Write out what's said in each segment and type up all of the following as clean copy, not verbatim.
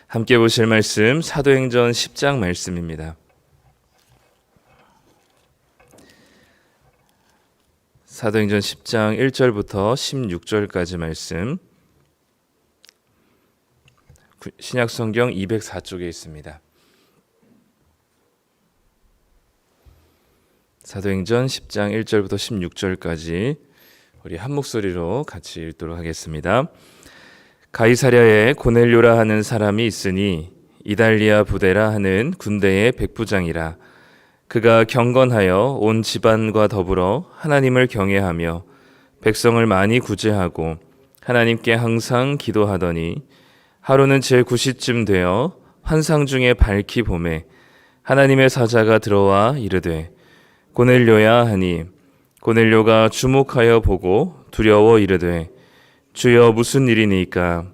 함께 보실 말씀 사도행전 10장 말씀입니다. 사도행전 10장 1절부터 16절까지 말씀, 신약성경 204쪽에 있습니다. 사도행전 10장 1절부터 16절까지 우리 한 목소리로 같이 읽도록 하겠습니다. 가이사랴에 고넬료라 하는 사람이 있으니 이달리아 부대라 하는 군대의 백부장이라. 그가 경건하여 온 집안과 더불어 하나님을 경외하며 백성을 많이 구제하고 하나님께 항상 기도하더니 하루는 제9시쯤 되어 환상 중에 밝히 보매 하나님의 사자가 들어와 이르되 고넬료야 하니 고넬료가 주목하여 보고 두려워 이르되 주여 무슨 일이니까?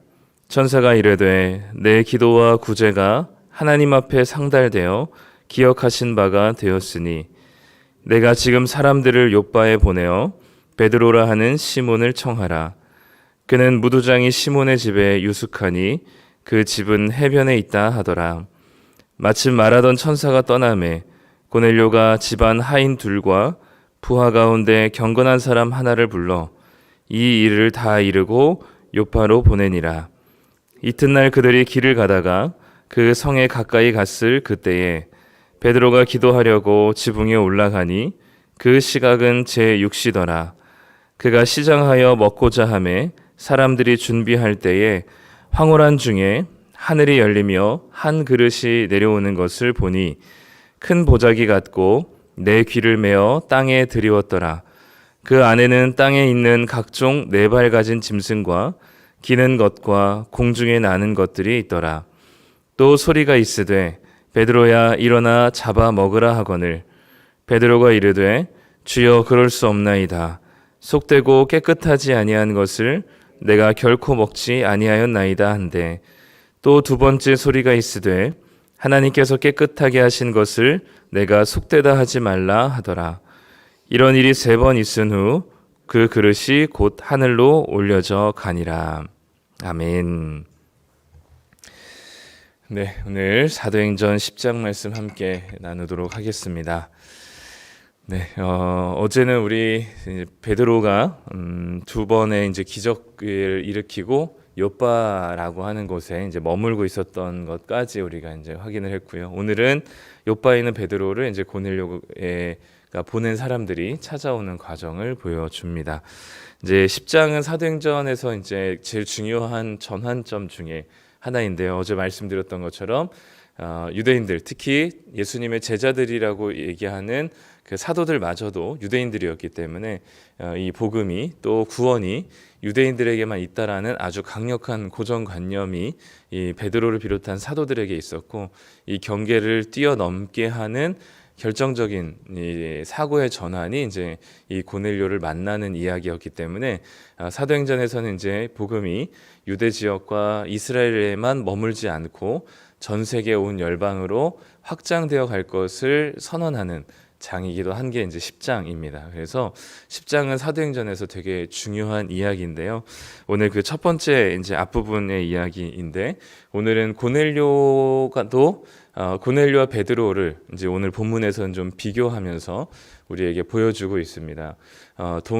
천사가 이르되 내 기도와 구제가 하나님 앞에 상달되어 기억하신 바가 되었으니 내가 지금 사람들을 욥바에 보내어 베드로라 하는 시몬을 청하라. 그는 무도장이 시몬의 집에 유숙하니 그 집은 해변에 있다 하더라. 마침 말하던 천사가 떠나매 고넬료가 집안 하인 둘과 부하 가운데 경건한 사람 하나를 불러 이 일을 다 이르고 요파로 보내니라. 이튿날 그들이 길을 가다가 그 성에 가까이 갔을 그때에 베드로가 기도하려고 지붕에 올라가니 그 시각은 제6시더라. 그가 시장하여 먹고자 하매 사람들이 준비할 때에 황홀한 중에 하늘이 열리며 한 그릇이 내려오는 것을 보니 큰 보자기 같고 내 귀를 메어 땅에 드리웠더라. 그 안에는 땅에 있는 각종 네 발 가진 짐승과 기는 것과 공중에 나는 것들이 있더라. 또 소리가 있으되 베드로야 일어나 잡아 먹으라 하거늘 베드로가 이르되 주여 그럴 수 없나이다. 속되고 깨끗하지 아니한 것을 내가 결코 먹지 아니하였나이다 한데 또 두 번째 소리가 있으되 하나님께서 깨끗하게 하신 것을 내가 속되다 하지 말라 하더라. 이런 일이 3번 있은 후 그 그릇이 곧 하늘로 올려져 가니라. 아멘. 네, 오늘 사도행전 10장 말씀 함께 나누도록 하겠습니다. 네, 어제는 우리 베드로가 두 번의 이제 기적을 일으키고 욥바라고 하는 곳에 이제 머물고 있었던 것까지 우리가 이제 확인을 했고요. 오늘은 욥바에 있는 베드로를 이제 고넬료가 보낸 사람들이 찾아오는 과정을 보여줍니다. 이제 10장은 사도행전에서 이제 제일 중요한 전환점 중에 하나인데요. 어제 말씀드렸던 것처럼 유대인들, 특히 예수님의 제자들이라고 얘기하는 그 사도들마저도 유대인들이었기 때문에 이 복음이 또 구원이 유대인들에게만 있다라는 아주 강력한 고정관념이 이 베드로를 비롯한 사도들에게 있었고, 이 경계를 뛰어넘게 하는 결정적인 이 사고의 전환이 이제 이 고넬료를 만나는 이야기였기 때문에 사도행전에서는 이제 복음이 유대 지역과 이스라엘에만 머물지 않고 전 세계 온 열방으로 확장되어 갈 것을 선언하는 장이기도 한 게 이제 10장입니다. 그래서 10장은 사도행전에서 되게 중요한 이야기인데요. 오늘 그 첫 번째 이제 앞부분의 이야기인데, 오늘은 고넬료와 베드로를 이제 오늘 본문에서는 좀 비교하면서 우리에게 보여주고 있습니다.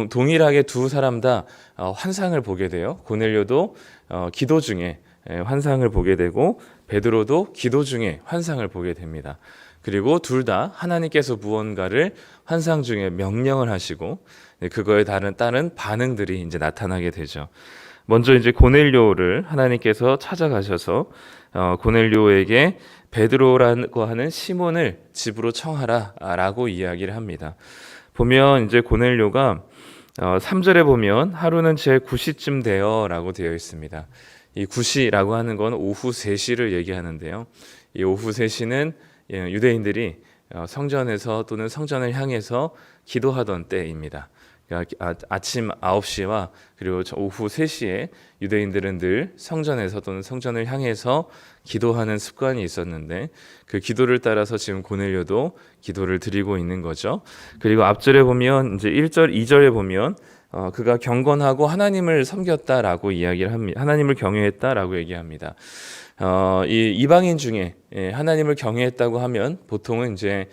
동일하게 두 사람 다 환상을 보게 돼요. 고넬료도 기도 중에 환상을 보게 되고 베드로도 기도 중에 환상을 보게 됩니다. 그리고 둘 다 하나님께서 무언가를 환상 중에 명령을 하시고 그거에 따른 반응들이 이제 나타나게 되죠. 먼저 이제 고넬료를 하나님께서 찾아가셔서 고넬료에게 베드로라고 하는 시몬을 집으로 청하라라고 이야기를 합니다. 보면 이제 고넬료가 3절에 보면 하루는 제9시쯤 되어라고 되어 있습니다. 이 9시라고 하는 건 오후 3시를 얘기하는데요. 이 오후 3시는 유대인들이 성전에서 또는 성전을 향해서 기도하던 때입니다. 그러니까 아침 9시와 그리고 오후 3시에 유대인들은 늘 성전에서 또는 성전을 향해서 기도하는 습관이 있었는데, 그 기도를 따라서 지금 고넬료도 기도를 드리고 있는 거죠. 그리고 앞절에 보면 이제 1절, 2절에 보면 그가 경건하고 하나님을 섬겼다라고 이야기를 합니다. 하나님을 경외했다라고 얘기합니다. 이 이방인 중에 하나님을 경외했다고 하면 보통은 이제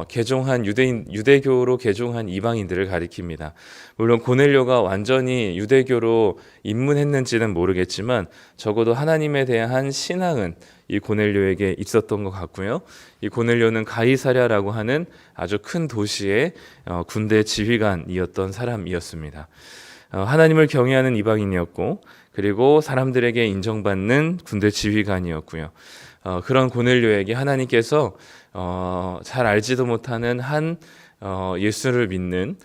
개종한 유대교로 개종한 이방인들을 가리킵니다. 물론 고넬료가 완전히 유대교로 입문했는지는 모르겠지만 적어도 하나님에 대한 신앙은 이 고넬료에게 있었던 것 같고요. 이 고넬료는 가이사랴라고 하는 아주 큰 도시의 군대 지휘관이었던 사람이었습니다. 하나님을 경외하는 이방인이었고, 그리고 사람들에게 인정받는 군대 지휘관이었고요. 그런 고넬료에게 하나님께서 잘 알지도 못하는 한 예수를 믿는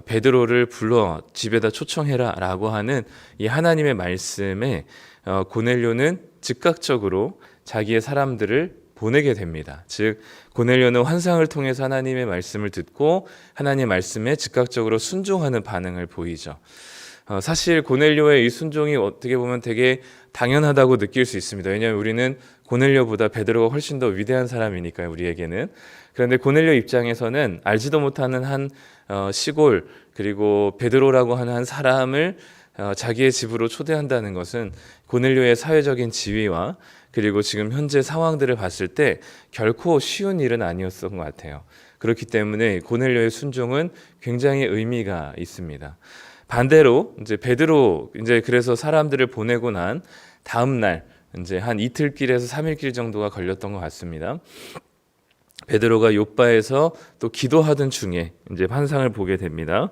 베드로를 불러 집에다 초청해라 라고 하는 이 하나님의 말씀에 고넬료는 즉각적으로 자기의 사람들을 보내게 됩니다. 즉 고넬료는 환상을 통해서 하나님의 말씀을 듣고 하나님의 말씀에 즉각적으로 순종하는 반응을 보이죠. 사실 고넬료의 이 순종이 어떻게 보면 되게 당연하다고 느낄 수 있습니다. 왜냐하면 우리는 고넬료보다 베드로가 훨씬 더 위대한 사람이니까요, 우리에게는. 그런데 고넬료 입장에서는 알지도 못하는 한 시골, 그리고 베드로라고 하는 한 사람을 자기의 집으로 초대한다는 것은 고넬료의 사회적인 지위와 그리고 지금 현재 상황들을 봤을 때 결코 쉬운 일은 아니었던 것 같아요. 그렇기 때문에 고넬료의 순종은 굉장히 의미가 있습니다. 반대로 이제 베드로 그래서 사람들을 보내고 난 다음 날 이제 한 이틀길에서 3일길 정도가 걸렸던 것 같습니다. 베드로가 욥바에서 또 기도하던 중에 이제 환상을 보게 됩니다.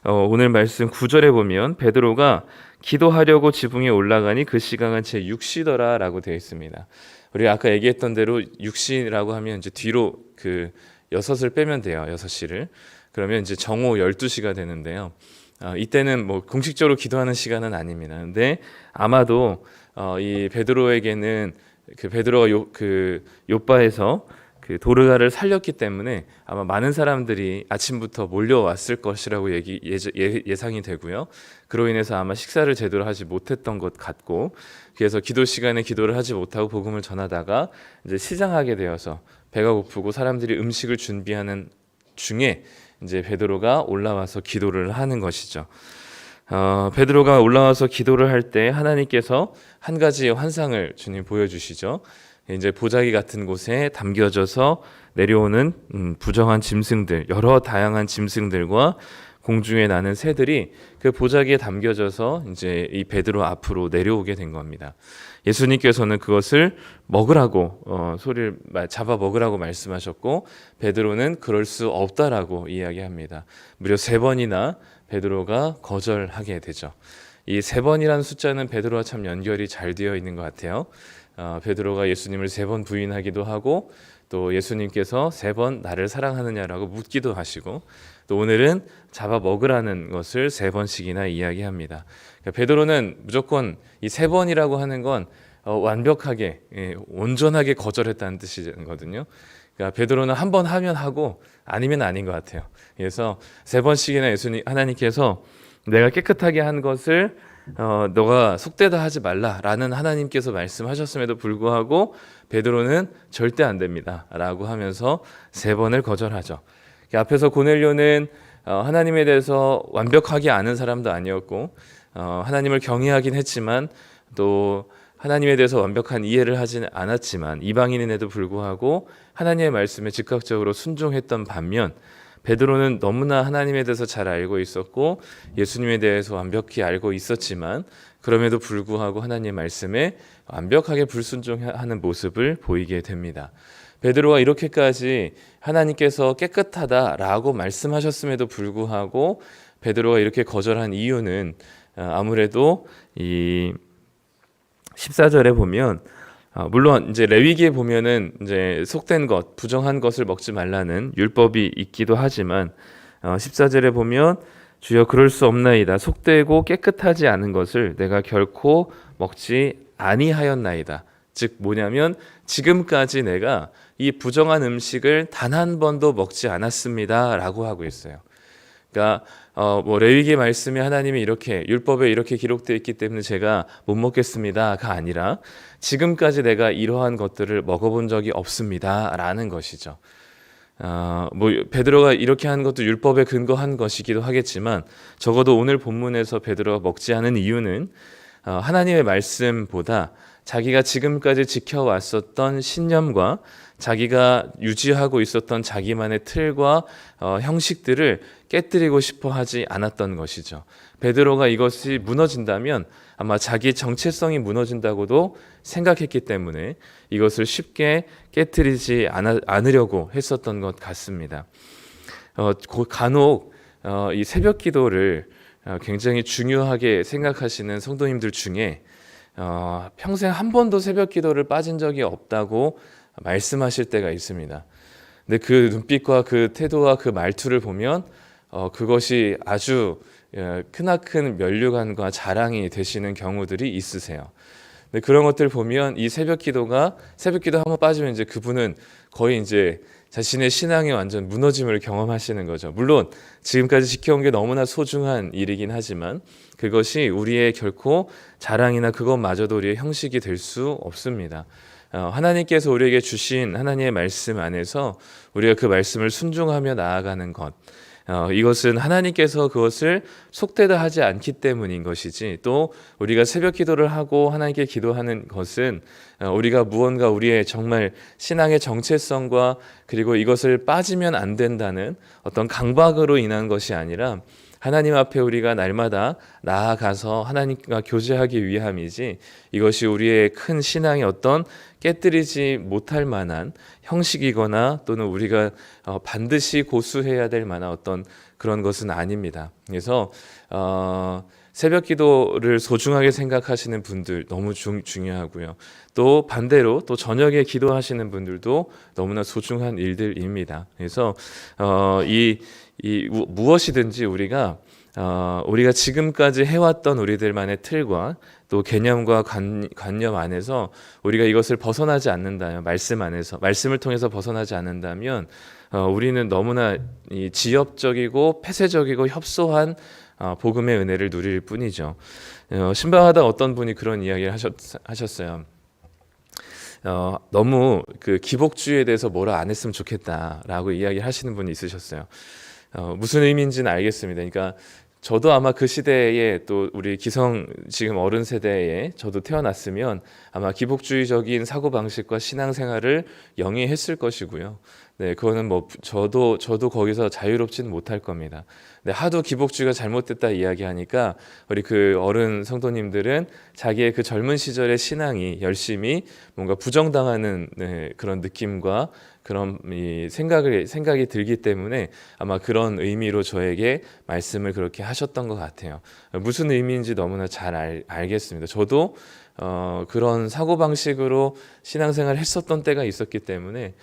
오늘 말씀 9절에 보면 베드로가 기도하려고 지붕에 올라가니 그 시간은 제 6시더라라고 되어 있습니다. 우리가 아까 얘기했던 대로 6시라고 하면 이제 뒤로 그 6을 빼면 돼요. 6시를. 그러면 이제 정오 12시가 되는데요. 이때는 뭐 공식적으로 기도하는 시간은 아닙니다. 근데 아마도 이 베드로에게는 그 베드로가 욥바에서 그 도르가를 살렸기 때문에 아마 많은 사람들이 아침부터 몰려왔을 것이라고 예상이 되고요. 그로 인해서 아마 식사를 제대로 하지 못했던 것 같고, 그래서 기도 시간에 기도를 하지 못하고 복음을 전하다가 이제 시장하게 되어서 배가 고프고 사람들이 음식을 준비하는 중에 이제 베드로가 올라와서 기도를 하는 것이죠. 베드로가 올라와서 기도를 할 때 하나님께서 한 가지의 환상을 주님 보여주시죠. 이제 보자기 같은 곳에 담겨져서 내려오는 부정한 짐승들, 여러 다양한 짐승들과 공중에 나는 새들이 그 보자기에 담겨져서 이제 이 베드로 앞으로 내려오게 된 겁니다. 예수님께서는 그것을 먹으라고 소리를 잡아 먹으라고 말씀하셨고, 베드로는 그럴 수 없다라고 이야기합니다. 무려 3번이나 베드로가 거절하게 되죠. 이 3번이라는 숫자는 베드로와 참 연결이 잘 되어 있는 것 같아요. 베드로가 예수님을 3번 부인하기도 하고, 또 예수님께서 3번 나를 사랑하느냐라고 묻기도 하시고, 또 오늘은 잡아 먹으라는 것을 3번씩이나 이야기합니다. 그러니까 베드로는 무조건 이 3번이라고 하는 건 완벽하게, 온전하게 거절했다는 뜻이거든요. 그러니까 베드로는 한 번 하면 하고 아니면 아닌 것 같아요. 그래서 3번씩이나 하나님께서 내가 깨끗하게 한 것을 너가 속되다 하지 말라라는 하나님께서 말씀하셨음에도 불구하고 베드로는 절대 안 됩니다 라고 하면서 3번을 거절하죠. 앞에서 고넬료는 하나님에 대해서 완벽하게 아는 사람도 아니었고, 하나님을 경외하긴 했지만 또 하나님에 대해서 완벽한 이해를 하지는 않았지만 이방인임에도 불구하고 하나님의 말씀에 즉각적으로 순종했던 반면, 베드로는 너무나 하나님에 대해서 잘 알고 있었고 예수님에 대해서 완벽히 알고 있었지만 그럼에도 불구하고 하나님의 말씀에 완벽하게 불순종하는 모습을 보이게 됩니다. 베드로가 이렇게까지 하나님께서 깨끗하다라고 말씀하셨음에도 불구하고 베드로가 이렇게 거절한 이유는 아무래도 이 14절에 보면, 물론 이제 레위기에 보면은 이제 속된 것, 부정한 것을 먹지 말라는 율법이 있기도 하지만 14절에 보면 주여 그럴 수 없나이다. 속되고 깨끗하지 않은 것을 내가 결코 먹지 아니하였나이다. 즉 뭐냐면 지금까지 내가 이 부정한 음식을 단 한 번도 먹지 않았습니다라고 하고 있어요. 그러니까 레위기 말씀에 하나님이 이렇게 율법에 이렇게 기록되어 있기 때문에 제가 못 먹겠습니다가 아니라 지금까지 내가 이러한 것들을 먹어본 적이 없습니다라는 것이죠. 베드로가 이렇게 한 것도 율법에 근거한 것이기도 하겠지만 적어도 오늘 본문에서 베드로가 먹지 않은 이유는 하나님의 말씀보다 자기가 지금까지 지켜왔었던 신념과 자기가 유지하고 있었던 자기만의 틀과 형식들을 깨뜨리고 싶어 하지 않았던 것이죠. 베드로가 이것이 무너진다면 아마 자기 정체성이 무너진다고도 생각했기 때문에 이것을 쉽게 깨뜨리지 않으려고 했었던 것 같습니다. 간혹 이 새벽 기도를 굉장히 중요하게 생각하시는 성도님들 중에 평생 한 번도 새벽 기도를 빠진 적이 없다고 말씀하실 때가 있습니다. 근데 그 눈빛과 그 태도와 그 말투를 보면 그것이 아주 크나큰 면류관과 자랑이 되시는 경우들이 있으세요. 근데 그런 것들 보면 이 새벽 기도 한번 빠지면 이제 그분은 거의 이제 자신의 신앙이 완전 무너짐을 경험하시는 거죠. 물론 지금까지 지켜온 게 너무나 소중한 일이긴 하지만 그것이 우리의 결코 자랑이나 그것마저도 우리의 형식이 될 수 없습니다. 하나님께서 우리에게 주신 하나님의 말씀 안에서 우리가 그 말씀을 순종하며 나아가는 것, 이것은 하나님께서 그것을 속되다 하지 않기 때문인 것이지, 또 우리가 새벽 기도를 하고 하나님께 기도하는 것은 우리가 무언가 우리의 정말 신앙의 정체성과 그리고 이것을 빠지면 안 된다는 어떤 강박으로 인한 것이 아니라 하나님 앞에 우리가 날마다 나아가서 하나님과 교제하기 위함이지, 이것이 우리의 큰 신앙의 어떤 깨뜨리지 못할 만한 형식이거나 또는 우리가 반드시 고수해야 될 만한 어떤 그런 것은 아닙니다. 그래서 새벽 기도를 소중하게 생각하시는 분들 너무 중요하고요. 또 반대로 또 저녁에 기도하시는 분들도 너무나 소중한 일들입니다. 그래서 무엇이든지 우리가 지금까지 해왔던 우리들만의 틀과 또 개념과 관념 안에서 우리가 이것을 벗어나지 않는다면, 말씀을 통해서 벗어나지 않는다면 우리는 너무나 지엽적이고 폐쇄적이고 협소한 복음의 은혜를 누릴 뿐이죠. 신방하다 어떤 분이 그런 이야기를 하셨어요. 너무 그 기복주의에 대해서 뭐라 안 했으면 좋겠다라고 이야기를 하시는 분이 있으셨어요. 무슨 의미인지는 알겠습니다. 그러니까 저도 아마 그 시대에, 또 우리 지금 어른 세대에 저도 태어났으면 아마 기복주의적인 사고방식과 신앙생활을 영위했을 것이고요. 네, 그거는 저도 거기서 자유롭지는 못할 겁니다. 네, 하도 기복주의가 잘못됐다 이야기하니까 우리 그 어른 성도님들은 자기의 그 젊은 시절의 신앙이 열심히 뭔가 부정당하는 그런 느낌과 그런 생각이 들기 때문에 아마 그런 의미로 저에게 말씀을 그렇게 하셨던 것 같아요. 무슨 의미인지 너무나 잘 알겠습니다. 저도 그런 사고방식으로 신앙생활을 했었던 때가 있었기 때문에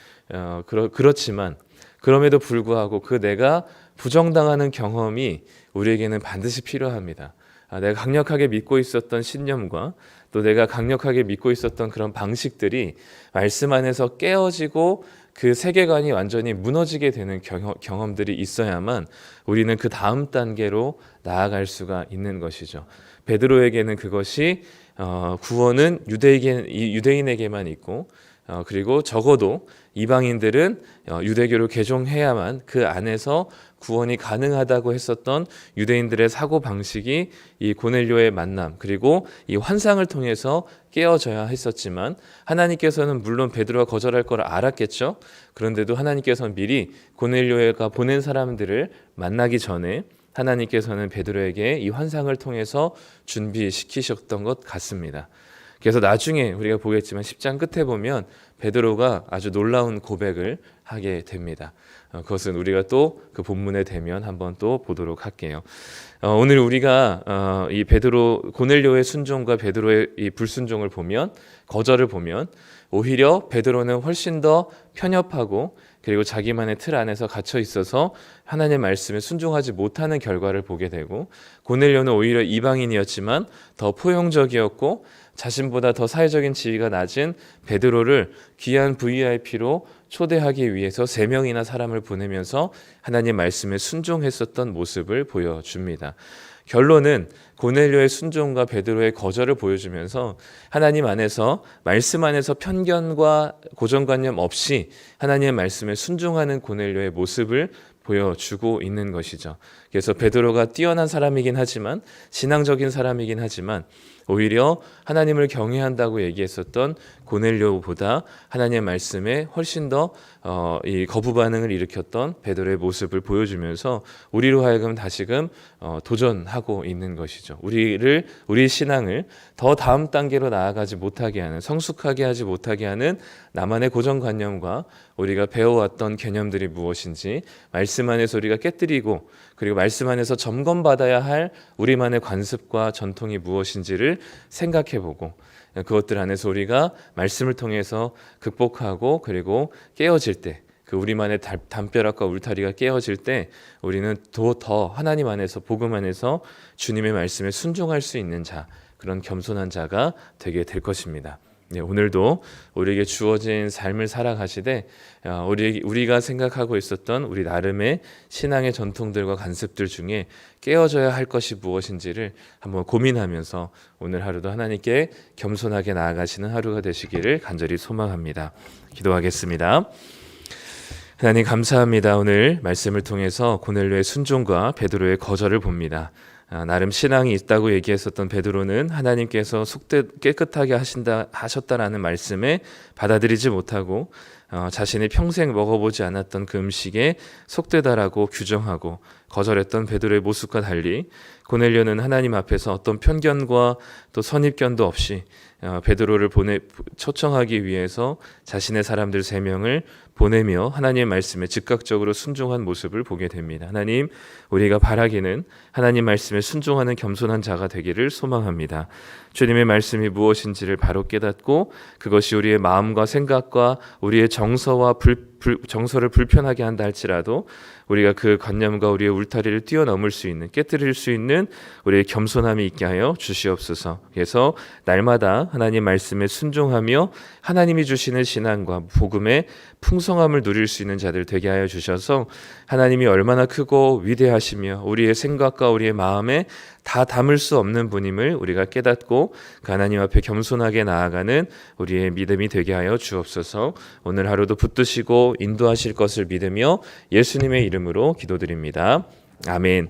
그렇지만 그럼에도 불구하고 내가 부정당하는 경험이 우리에게는 반드시 필요합니다. 내가 강력하게 믿고 있었던 신념과 또 내가 강력하게 믿고 있었던 그런 방식들이 말씀 안에서 깨어지고 그 세계관이 완전히 무너지게 되는 경험들이 있어야만 우리는 그 다음 단계로 나아갈 수가 있는 것이죠. 베드로에게는 그것이 구원은 유대인에게만 있고 그리고 적어도 이방인들은 유대교를 개종해야만 그 안에서 구원이 가능하다고 했었던 유대인들의 사고방식이 이 고넬료의 만남 그리고 이 환상을 통해서 깨어져야 했었지만, 하나님께서는 물론 베드로가 거절할 걸 알았겠죠. 그런데도 하나님께서는 미리 고넬료가 보낸 사람들을 만나기 전에 하나님께서는 베드로에게 이 환상을 통해서 준비시키셨던 것 같습니다. 그래서 나중에 우리가 보겠지만 10장 끝에 보면 베드로가 아주 놀라운 고백을 하게 됩니다. 그것은 우리가 또 그 본문에 되면 한번 또 보도록 할게요. 오늘 우리가 이 고넬료의 순종과 베드로의 이 불순종을 보면, 거절을 보면 오히려 베드로는 훨씬 더 편협하고 그리고 자기만의 틀 안에서 갇혀 있어서 하나님의 말씀에 순종하지 못하는 결과를 보게 되고, 고넬료는 오히려 이방인이었지만 더 포용적이었고 자신보다 더 사회적인 지위가 낮은 베드로를 귀한 VIP로 초대하기 위해서 3명이나 사람을 보내면서 하나님 말씀에 순종했었던 모습을 보여줍니다. 결론은 고넬료의 순종과 베드로의 거절을 보여주면서 하나님 안에서, 말씀 안에서 편견과 고정관념 없이 하나님의 말씀에 순종하는 고넬료의 모습을 보여주고 있는 것이죠. 그래서 베드로가 뛰어난 사람이긴 하지만, 신앙적인 사람이긴 하지만 오히려 하나님을 경외한다고 얘기했었던 고넬료보다 하나님의 말씀에 훨씬 더 이 거부 반응을 일으켰던 베드로의 모습을 보여주면서 우리로 하여금 다시금 도전하고 있는 것이죠. 우리 신앙을 더 다음 단계로 나아가지 못하게 하는, 성숙하게 하지 못하게 하는 나만의 고정관념과 우리가 배워왔던 개념들이 무엇인지, 말씀 안에서 우리가 깨뜨리고 그리고 말씀 안에서 점검받아야 할 우리만의 관습과 전통이 무엇인지를 생각해보고 그것들 안에서 우리가 말씀을 통해서 극복하고 그리고 깨어질 때, 그 우리만의 담벼락과 울타리가 깨어질 때 우리는 더 하나님 안에서, 복음 안에서 주님의 말씀에 순종할 수 있는 자, 그런 겸손한 자가 되게 될 것입니다. 오늘도 우리에게 주어진 삶을 살아가시되 우리가 생각하고 있었던 우리 나름의 신앙의 전통들과 관습들 중에 깨어져야 할 것이 무엇인지를 한번 고민하면서 오늘 하루도 하나님께 겸손하게 나아가시는 하루가 되시기를 간절히 소망합니다. 기도하겠습니다. 하나님 감사합니다. 오늘 말씀을 통해서 고넬료의 순종과 베드로의 거절을 봅니다. 나름 신앙이 있다고 얘기했었던 베드로는 하나님께서 깨끗하게 하셨다라는 말씀에 받아들이지 못하고 자신이 평생 먹어보지 않았던 그 음식에 속되다라고 규정하고 거절했던 베드로의 모습과 달리 고넬료는 하나님 앞에서 어떤 편견과 또 선입견도 없이 베드로를 초청하기 위해서 자신의 사람들 3명을 보내며 하나님의 말씀에 즉각적으로 순종한 모습을 보게 됩니다. 하나님, 우리가 바라기는 하나님 말씀에 순종하는 겸손한 자가 되기를 소망합니다. 주님의 말씀이 무엇인지를 바로 깨닫고 그것이 우리의 마음과 생각과 우리의 정서를 불편하게 한다 할지라도 우리가 그 관념과 우리의 울타리를 뛰어넘을 수 있는, 깨뜨릴 수 있는 우리의 겸손함이 있게 하여 주시옵소서. 그래서 날마다 하나님 말씀에 순종하며 하나님이 주시는 신앙과 복음의 풍성함을 누릴 수 있는 자들 되게 하여 주셔서 하나님이 얼마나 크고 위대하시며 우리의 생각과 우리의 마음에 다 담을 수 없는 분임을 우리가 깨닫고 그 하나님 앞에 겸손하게 나아가는 우리의 믿음이 되게 하여 주옵소서. 오늘 하루도 붙드시고 인도하실 것을 믿으며 예수님의 이름으로 기도드립니다. 아멘.